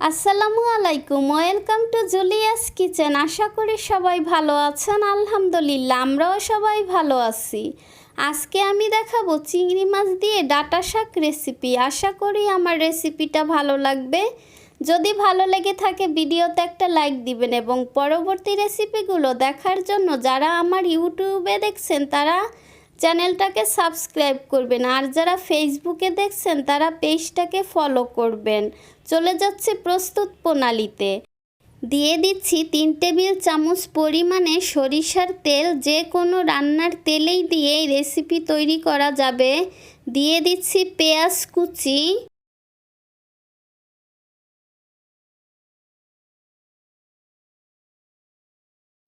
আসসালামু আলাইকুম, welcome to Julius kitchen. আশা করি সবাই ভালো আছেন। আলহামদুলিল্লাহ, আমরাও সবাই ভালো আছি। আজকে আমি দেখাবো চিংড়ি মাছ দিয়ে ডাঁটা শাক রেসিপি। আশা করি আমার রেসিপিটা ভালো লাগবে। যদি ভালো লেগে থাকে ভিডিওতে একটা লাইক দিবেন এবং পরবর্তী রেসিপিগুলো দেখার জন্য যারা আমার ইউটিউবে দেখছেন তারা চ্যানেলটাকে সাবস্ক্রাইব করবেন, আর যারা ফেসবুকে দেখছেন তারা পেজটাকে ফলো করবেন। চলে যাচ্ছে প্রস্তুত প্রণালীতে। দিয়ে দিচ্ছি 3 টেবিল চামচ পরিমাণে সরিষার তেল। যে কোনো রান্নার তেলেই দিয়ে এই রেসিপি তৈরি করা যাবে। দিয়ে দিচ্ছি পেঁয়াজ কুচি,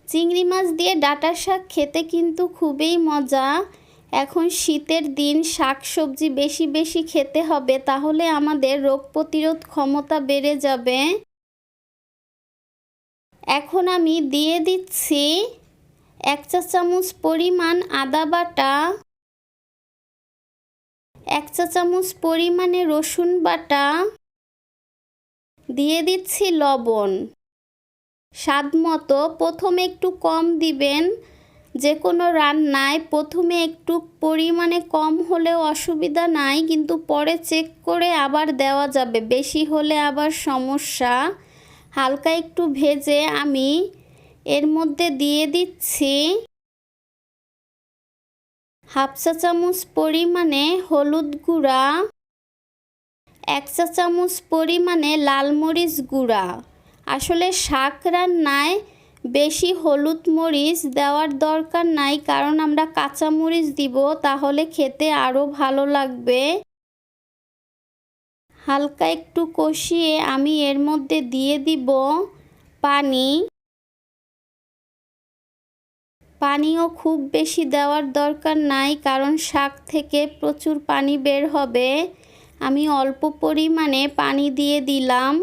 চিংড়ি মাছ দিয়ে ডাঁটা শাক খেতে কিন্তু খুবই মজা। এখন শীতের দিন শাক সবজি বেশি বেশি খেতে হবে, তাহলে আমাদের রোগ প্রতিরোধ ক্ষমতা বেড়ে যাবে। এখন আমি দিয়ে দিচ্ছি 1 চা চামচ পরিমাণ আদা বাটা, 1 চা চামচ পরিমাণে রসুন বাটা, দিয়ে দিচ্ছি লবণ স্বাদ মতো। প্রথমে একটু কম দিবেন, যে কোনো রান্নায় প্রথমে একটু পরিমাণে কম হলেও অসুবিধা নাই, কিন্তু পরে চেক করে আবার দেওয়া যাবে, বেশি হলে আবার সমস্যা। হালকা একটু ভেজে আমি এর মধ্যে দিয়ে দিচ্ছি 1/2 চা চামচ পরিমাণে হলুদ গুঁড়া, 1 চা চামচ পরিমাণে লাল মরিচ গুঁড়া। আসলে শাক রান্নায় বেশি হলুদ মরিচ দেওয়ার দরকার নাই, কারণ আমরা কাঁচা মরিচ দিব, তাহলে খেতে আরও ভালো লাগবে। হালকা একটু কষিয়ে আমি এর মধ্যে দিয়ে দিব পানি। পানিও খুব বেশি দেওয়ার দরকার নাই, কারণ শাক থেকে প্রচুর পানি বের হবে। আমি অল্প পরিমাণে পানি দিয়ে দিলাম।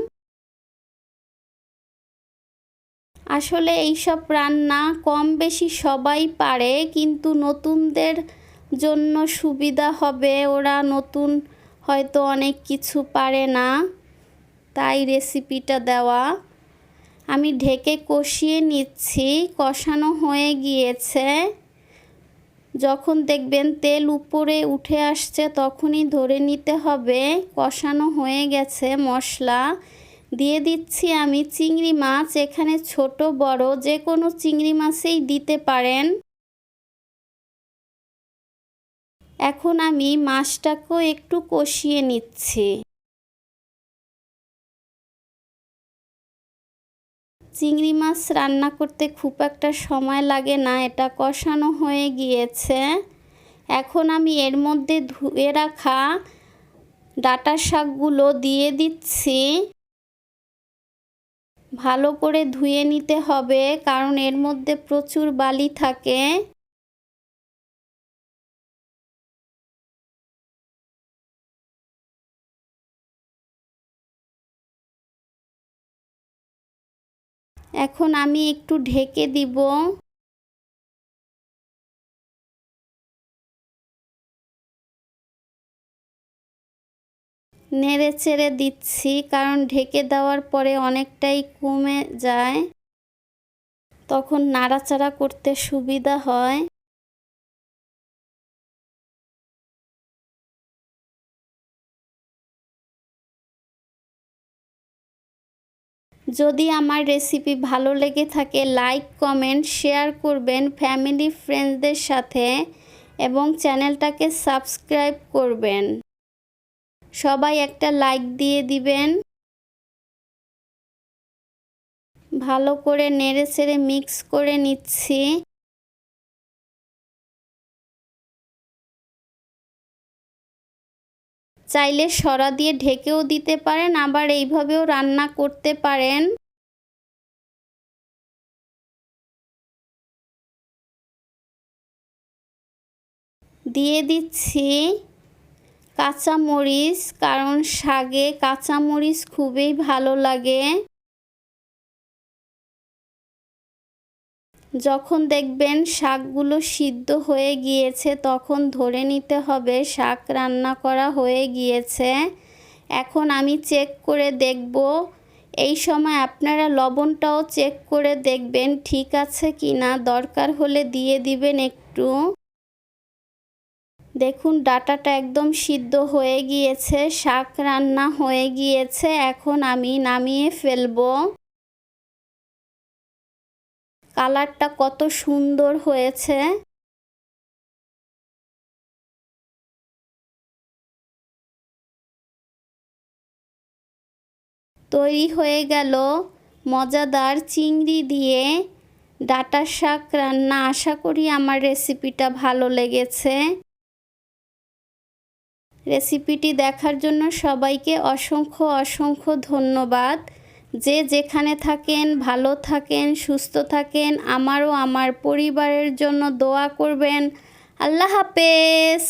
আসলে এইসব রান্না কম বেশি সবাই পারে, কিন্তু নতুনদের জন্য সুবিধা হবে, ওরা নতুন হয়তো অনেক কিছু পারে না, তাই রেসিপিটা দেওয়া। আমি ঢেকে কষিয়ে নিচ্ছি। কষানো হয়ে গিয়েছে। যখন দেখবেন তেল উপরে উঠে আসছে তখনই ধরে নিতে হবে কষানো হয়ে গেছে মশলা। দিয়ে দিচ্ছি আমি চিংড়ি মাছ। এখানে ছোট বড় যে কোনো চিংড়ি মাছই দিতে পারেন। এখন আমি মাছটাকেও একটু কষিয়ে নিচ্ছি। চিংড়ি মাছ রান্না করতে খুব একটা সময় লাগে না, এটা কষানো হয়ে গিয়েছে। এখন আমি এর মধ্যে ধুয়ে রাখা ডাঁটা শাকগুলো দিয়ে দিচ্ছি। ভালো করে ধুয়ে নিতে হবে, কারণ এর মধ্যে প্রচুর বালি থাকে। এখন আমি একটু ঢেকে দিব। নেড়ে চেড়ে দিচ্ছি, কারণ ঢেকে দেওয়ার পরে অনেকটাই কমে যায়, তখন নাড়াচাড়া করতে সুবিধা হয়। যদি আমার রেসিপি ভালো লেগে থাকে লাইক কমেন্ট শেয়ার করবেন ফ্যামিলি ফ্রেন্ডসদের সাথে, এবং চ্যানেলটাকে সাবস্ক্রাইব করবেন। সবাই একটা লাইক দিয়ে দিবেন। ভালো করে নেড়ে চেড়ে মিক্স করে নিচ্ছি। চাইলে সরা দিয়ে ঢেকেও দিতে পারেন, আবার এইভাবেও রান্না করতে পারেন। দিয়ে দিচ্ছি কাঁচামরিচ, কারণ শাকে কাঁচামরিচ খুবই ভালো লাগে। যখন দেখবেন শাকগুলো সিদ্ধ হয়ে গিয়েছে তখন ধরে নিতে হবে শাক রান্না করা হয়ে গিয়েছে। এখন আমি চেক করে দেখব এই সময় আপনারা লবণটাও চেক করে দেখবেন ঠিক আছে কি না, দরকার হলে দিয়ে দিবেন একটু। দেখুন ডাঁটাটা একদম সিদ্ধ হয়ে গিয়েছে, শাক রান্না হয়ে গিয়েছে। এখন আমি নামিয়ে ফেলবো। কালারটা কত সুন্দর হয়েছে। তৈরি হয়ে গেল মজাদার চিংড়ি দিয়ে ডাঁটা শাক রান্না। আশা করি আমার রেসিপিটা ভালো লেগেছে। রেসিপিটি দেখার জন্য সবাইকে অসংখ্য অসংখ্য ধন্যবাদ। যে যেখানে থাকেন ভালো থাকেন, সুস্থ থাকেন। আমারও আমার পরিবারের জন্য দোয়া করবেন। আল্লাহ হাফেজ।